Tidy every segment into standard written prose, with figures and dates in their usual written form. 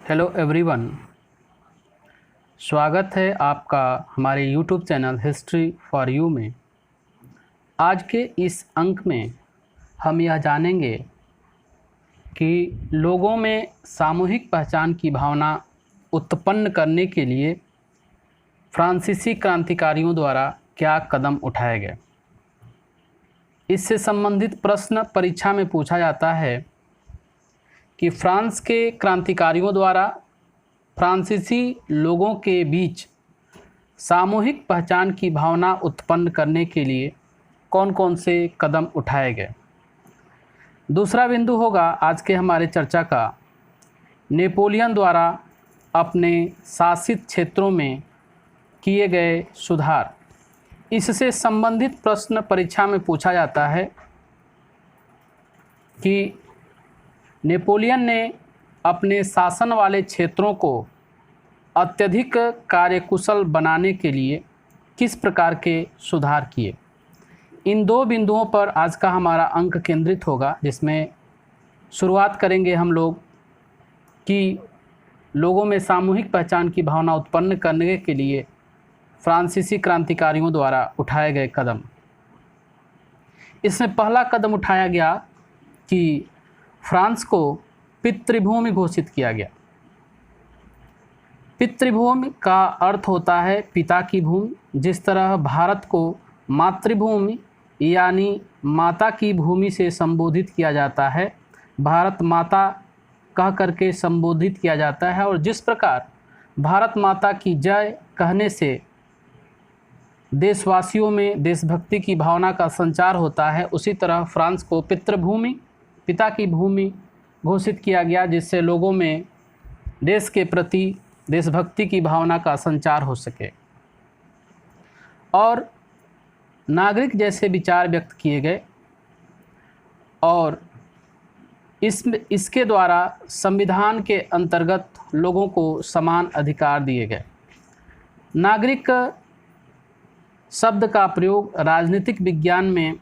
Hello everyone, स्वागत है आपका हमारे YouTube channel history for you में। आज के इस अंक में हम यह जानेंगे कि लोगों में सामूहिक पहचान की भावना उत्पन्न करने के लिए फ्रांसीसी क्रांतिकारियों द्वारा क्या कदम उठाए गए। इससे संबंधित प्रश्न परीक्षा में पूछा जाता है कि फ्रांस के क्रांतिकारियों द्वारा फ्रांसीसी लोगों के बीच सामूहिक पहचान की भावना उत्पन्न करने के लिए कौन कौन से कदम उठाए गए। दूसरा बिंदु होगा आज के हमारे चर्चा का नेपोलियन द्वारा अपने शासित क्षेत्रों में किए गए सुधार। इससे संबंधित प्रश्न परीक्षा में पूछा जाता है कि नेपोलियन ने अपने शासन वाले क्षेत्रों को अत्यधिक कार्यकुशल बनाने के लिए किस प्रकार के सुधार किए। इन दो बिंदुओं पर आज का हमारा अंक केंद्रित होगा, जिसमें शुरुआत करेंगे हम लोग कि लोगों में सामूहिक पहचान की भावना उत्पन्न करने के लिए फ्रांसीसी क्रांतिकारियों द्वारा उठाए गए कदम। इसमें पहला कदम उठाया गया कि फ्रांस को पितृभूमि घोषित किया गया। पितृभूमि का अर्थ होता है पिता की भूमि। जिस तरह भारत को मातृभूमि यानी माता की भूमि से संबोधित किया जाता है, भारत माता कह करके संबोधित किया जाता है, और जिस प्रकार भारत माता की जय कहने से देशवासियों में देशभक्ति की भावना का संचार होता है, उसी तरह फ्रांस को पितृभूमि पिता की भूमि घोषित किया गया, जिससे लोगों में देश के प्रति देशभक्ति की भावना का संचार हो सके और नागरिक जैसे विचार व्यक्त किए गए। और इसके द्वारा संविधान के अंतर्गत लोगों को समान अधिकार दिए गए। नागरिक शब्द का प्रयोग राजनीतिक विज्ञान में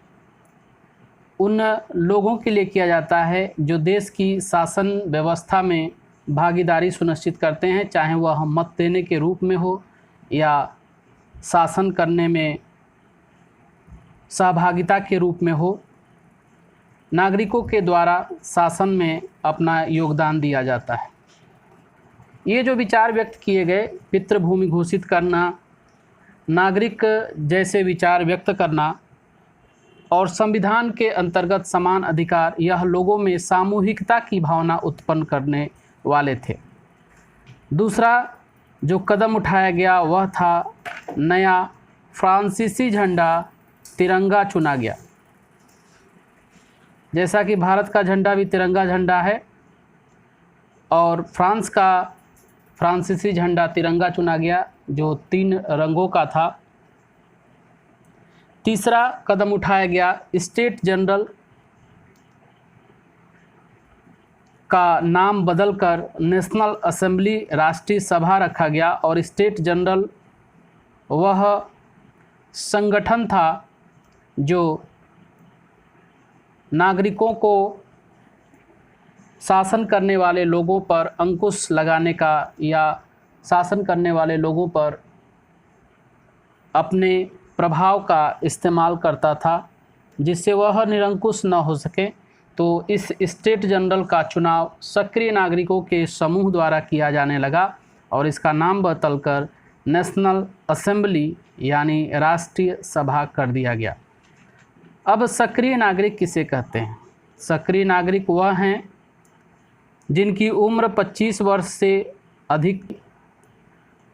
उन लोगों के लिए किया जाता है जो देश की शासन व्यवस्था में भागीदारी सुनिश्चित करते हैं, चाहे वह मत देने के रूप में हो या शासन करने में सहभागिता के रूप में हो। नागरिकों के द्वारा शासन में अपना योगदान दिया जाता है। ये जो विचार व्यक्त किए गए, पितृभूमि घोषित करना, नागरिक जैसे विचार व्यक्त करना और संविधान के अंतर्गत समान अधिकार, यह लोगों में सामूहिकता की भावना उत्पन्न करने वाले थे। दूसरा जो कदम उठाया गया वह था नया फ्रांसीसी झंडा तिरंगा चुना गया। जैसा कि भारत का झंडा भी तिरंगा झंडा है और फ्रांस का फ्रांसीसी झंडा तिरंगा चुना गया, जो 3 रंगों का था। तीसरा कदम उठाया गया, स्टेट जनरल का नाम बदलकर नेशनल असेंबली राष्ट्रीय सभा रखा गया। और स्टेट जनरल वह संगठन था जो नागरिकों को शासन करने वाले लोगों पर अंकुश लगाने का या शासन करने वाले लोगों पर अपने प्रभाव का इस्तेमाल करता था, जिससे वह निरंकुश न हो सके। तो इस स्टेट जनरल का चुनाव सक्रिय नागरिकों के समूह द्वारा किया जाने लगा और इसका नाम बदलकर नेशनल असेंबली यानी राष्ट्रीय सभा कर दिया गया। अब सक्रिय नागरिक किसे कहते हैं? सक्रिय नागरिक वह हैं जिनकी उम्र 25 वर्ष से अधिक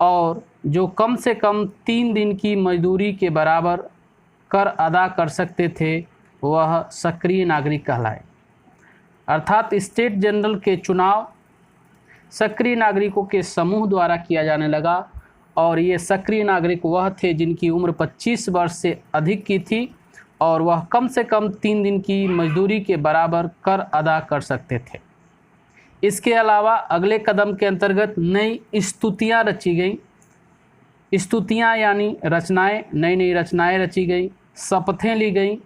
और जो कम से कम 3 दिन की मजदूरी के बराबर कर अदा कर सकते थे, वह सक्रिय नागरिक कहलाए। अर्थात स्टेट जनरल के चुनाव सक्रिय नागरिकों के समूह द्वारा किया जाने लगा और ये सक्रिय नागरिक वह थे जिनकी उम्र 25 वर्ष से अधिक की थी और वह कम से कम 3 दिन की मजदूरी के बराबर कर अदा कर सकते थे। इसके अलावा अगले कदम के अंतर्गत नई स्तुतियाँ रची गई। स्तुतियाँ यानी रचनाएं, नई नई रचनाएं रची गई, शपथें ली गई,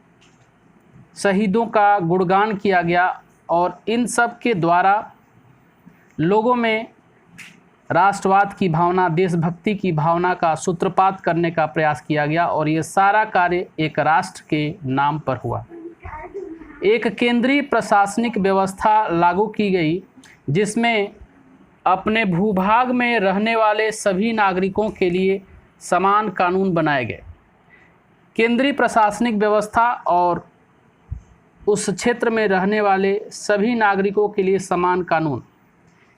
शहीदों का गुणगान किया गया और इन सब के द्वारा लोगों में राष्ट्रवाद की भावना, देशभक्ति की भावना का सूत्रपात करने का प्रयास किया गया और ये सारा कार्य एक राष्ट्र के नाम पर हुआ। एक केंद्रीय प्रशासनिक व्यवस्था लागू की गई जिसमें अपने भूभाग में रहने वाले सभी नागरिकों के लिए समान कानून बनाए गए। केंद्रीय प्रशासनिक व्यवस्था और उस क्षेत्र में रहने वाले सभी नागरिकों के लिए समान कानून।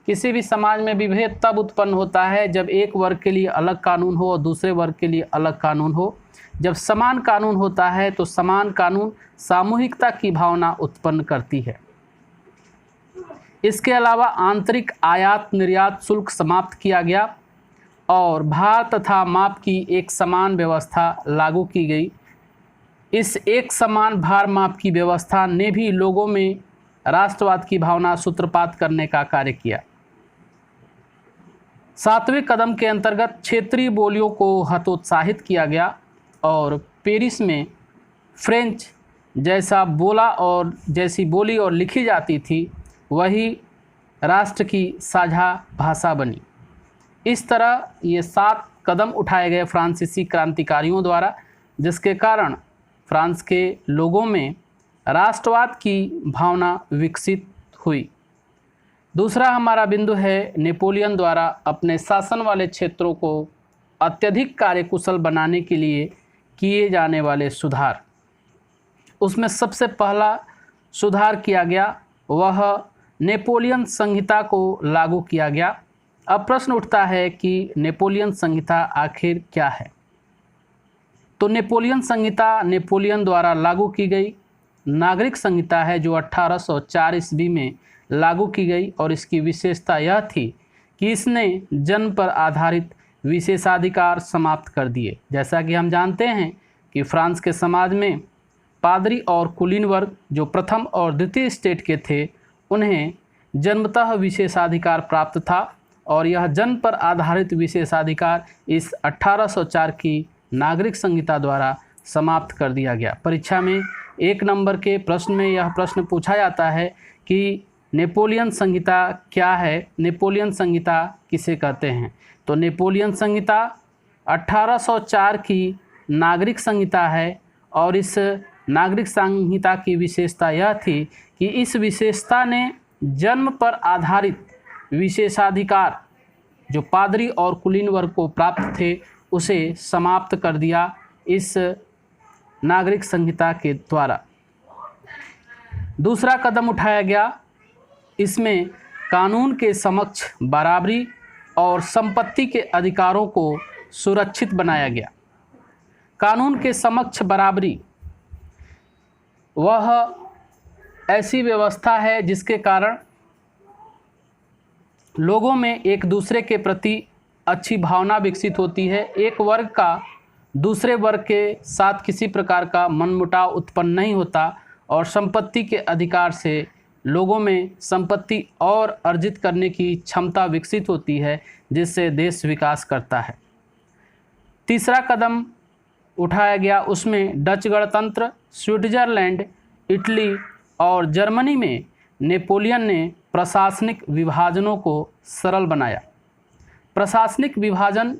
किसी भी समाज में विभेद तब उत्पन्न होता है जब एक वर्ग के लिए अलग कानून हो और दूसरे वर्ग के लिए अलग कानून हो। जब समान कानून होता है तो समान कानून सामूहिकता की भावना उत्पन्न करती है। इसके अलावा आंतरिक आयात निर्यात शुल्क समाप्त किया गया और भार तथा माप की एक समान व्यवस्था लागू की गई। इस एक समान भार माप की व्यवस्था ने भी लोगों में राष्ट्रवाद की भावना सूत्रपात करने का कार्य किया। 7वें कदम के अंतर्गत क्षेत्रीय बोलियों को हतोत्साहित किया गया और पेरिस में फ्रेंच जैसा बोला और जैसी बोली और लिखी जाती थी वही राष्ट्र की साझा भाषा बनी। इस तरह ये 7 कदम उठाए गए फ्रांसीसी क्रांतिकारियों द्वारा, जिसके कारण फ्रांस के लोगों में राष्ट्रवाद की भावना विकसित हुई। दूसरा हमारा बिंदु है नेपोलियन द्वारा अपने शासन वाले क्षेत्रों को अत्यधिक कार्यकुशल बनाने के लिए किए जाने वाले सुधार। उसमें सबसे पहला सुधार किया गया वह नेपोलियन संहिता को लागू किया गया। अब प्रश्न उठता है कि नेपोलियन संहिता आखिर क्या है। तो नेपोलियन संहिता नेपोलियन द्वारा लागू की गई नागरिक संहिता है जो 1804 ईस्वी में लागू की गई और इसकी विशेषता यह थी कि इसने जन्म पर आधारित विशेषाधिकार समाप्त कर दिए। जैसा कि हम जानते हैं कि फ्रांस के समाज में पादरी और कुलीन वर्ग जो प्रथम और द्वितीय स्टेट के थे उन्हें जन्मतः विशेषाधिकार प्राप्त था और यह जन्म पर आधारित विशेषाधिकार इस 1804 की नागरिक संहिता द्वारा समाप्त कर दिया गया। परीक्षा में 1 नंबर के प्रश्न में यह प्रश्न पूछा जाता है कि नेपोलियन संहिता क्या है, नेपोलियन संहिता किसे कहते हैं। तो नेपोलियन संहिता 1804 की नागरिक संहिता है और इस नागरिक संहिता की विशेषता यह थी कि इस विशेषता ने जन्म पर आधारित विशेषाधिकार जो पादरी और कुलीन वर्ग को प्राप्त थे उसे समाप्त कर दिया इस नागरिक संहिता के द्वारा। दूसरा कदम उठाया गया, इसमें कानून के समक्ष बराबरी और संपत्ति के अधिकारों को सुरक्षित बनाया गया। कानून के समक्ष बराबरी वह ऐसी व्यवस्था है जिसके कारण लोगों में एक दूसरे के प्रति अच्छी भावना विकसित होती है। एक वर्ग का दूसरे वर्ग के साथ किसी प्रकार का मनमुटाव उत्पन्न नहीं होता और संपत्ति के अधिकार से लोगों में संपत्ति और अर्जित करने की क्षमता विकसित होती है जिससे देश विकास करता है। तीसरा कदम उठाया गया, उसमें डच गणतंत्र, स्विट्जरलैंड, इटली और जर्मनी में नेपोलियन ने प्रशासनिक विभाजनों को सरल बनाया। प्रशासनिक विभाजन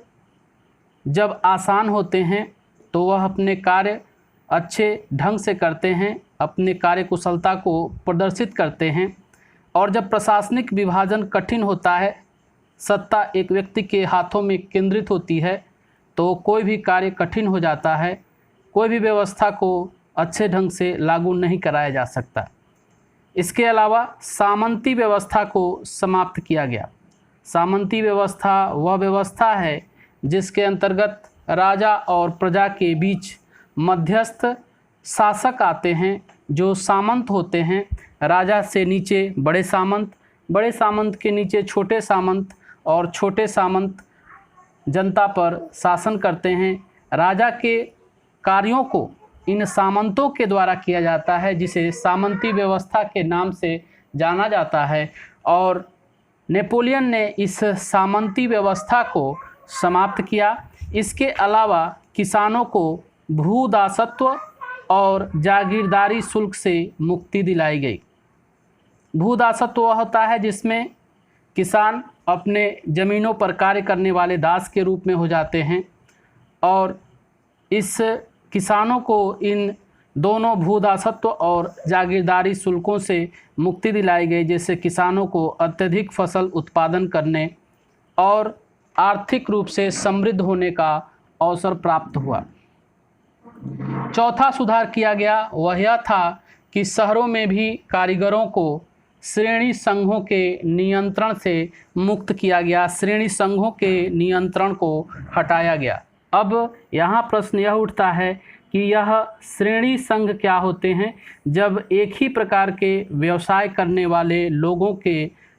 जब आसान होते हैं तो वह अपने कार्य अच्छे ढंग से करते हैं, अपने कार्य कुशलता को प्रदर्शित करते हैं। और जब प्रशासनिक विभाजन कठिन होता है, सत्ता एक व्यक्ति के हाथों में केंद्रित होती है, तो कोई भी कार्य कठिन हो जाता है, कोई भी व्यवस्था को अच्छे ढंग से लागू नहीं कराया जा सकता। इसके अलावा सामंती व्यवस्था को समाप्त किया गया। सामंती व्यवस्था वह व्यवस्था है जिसके अंतर्गत राजा और प्रजा के बीच मध्यस्थ शासक आते हैं जो सामंत होते हैं। राजा से नीचे बड़े सामंत के नीचे छोटे सामंत और छोटे सामंत जनता पर शासन करते हैं। राजा के कार्यों को इन सामंतों के द्वारा किया जाता है जिसे सामंती व्यवस्था के नाम से जाना जाता है और नेपोलियन ने इस सामंती व्यवस्था को समाप्त किया। इसके अलावा किसानों को भूदासत्व और जागीरदारी शुल्क से मुक्ति दिलाई गई। भूदासत्व होता है जिसमें किसान अपने ज़मीनों पर कार्य करने वाले दास के रूप में हो जाते हैं और इस किसानों को इन दोनों भूदासत्व और जागीरदारी शुल्कों से मुक्ति दिलाई गई, जिससे किसानों को अत्यधिक फसल उत्पादन करने और आर्थिक रूप से समृद्ध होने का अवसर प्राप्त हुआ। चौथा सुधार किया गया वह यह था कि शहरों में भी कारीगरों को श्रेणी संघों के नियंत्रण से मुक्त किया गया, श्रेणी संघों के नियंत्रण को हटाया गया। अब यहाँ प्रश्न यह उठता है कि यह श्रेणी संघ क्या होते हैं। जब एक ही प्रकार के व्यवसाय करने वाले लोगों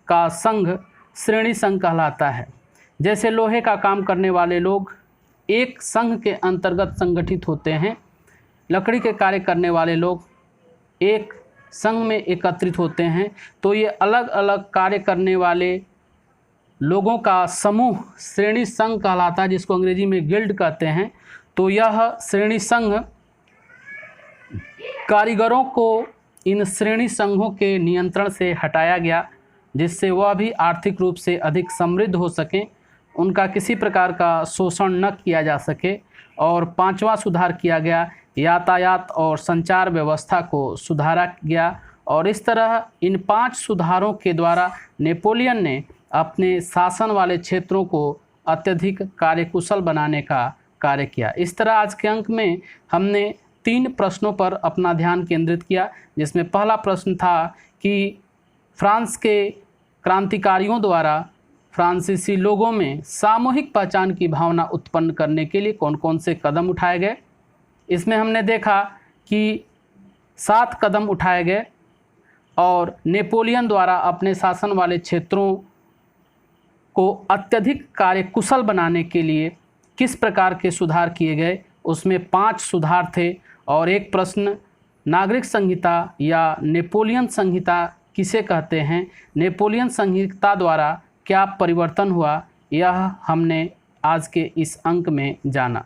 का संघ श्रेणी संघ कहलाता है। जैसे लोहे का काम करने वाले लोग एक संघ के अंतर्गत संगठित होते हैं, लकड़ी के कार्य करने वाले लोग एक संघ में एकत्रित होते हैं, तो ये अलग अलग कार्य करने वाले लोगों का समूह श्रेणी संघ कहलाता है, जिसको अंग्रेजी में गिल्ड कहते हैं। तो यह श्रेणी संघ कारीगरों को इन श्रेणी संघों के नियंत्रण से हटाया गया, जिससे वह भी आर्थिक रूप से अधिक समृद्ध हो सकें, उनका किसी प्रकार का शोषण न किया जा सके। और पांचवा सुधार किया गया, यातायात और संचार व्यवस्था को सुधारा गया। और इस तरह इन 5 सुधारों के द्वारा नेपोलियन ने अपने शासन वाले क्षेत्रों को अत्यधिक कार्यकुशल बनाने का कार्य किया। इस तरह आज के अंक में हमने 3 प्रश्नों पर अपना ध्यान केंद्रित किया, जिसमें पहला प्रश्न था कि फ्रांस के क्रांतिकारियों द्वारा फ्रांसीसी लोगों में सामूहिक पहचान की भावना उत्पन्न करने के लिए कौन कौन से कदम उठाए गए। इसमें हमने देखा कि 7 कदम उठाए गए और नेपोलियन द्वारा अपने शासन वाले क्षेत्रों को अत्यधिक कार्यकुशल बनाने के लिए किस प्रकार के सुधार किए गए, उसमें 5 सुधार थे। और एक प्रश्न, नागरिक संहिता या नेपोलियन संहिता किसे कहते हैं, नेपोलियन संहिता द्वारा क्या परिवर्तन हुआ, यह हमने आज के इस अंक में जाना।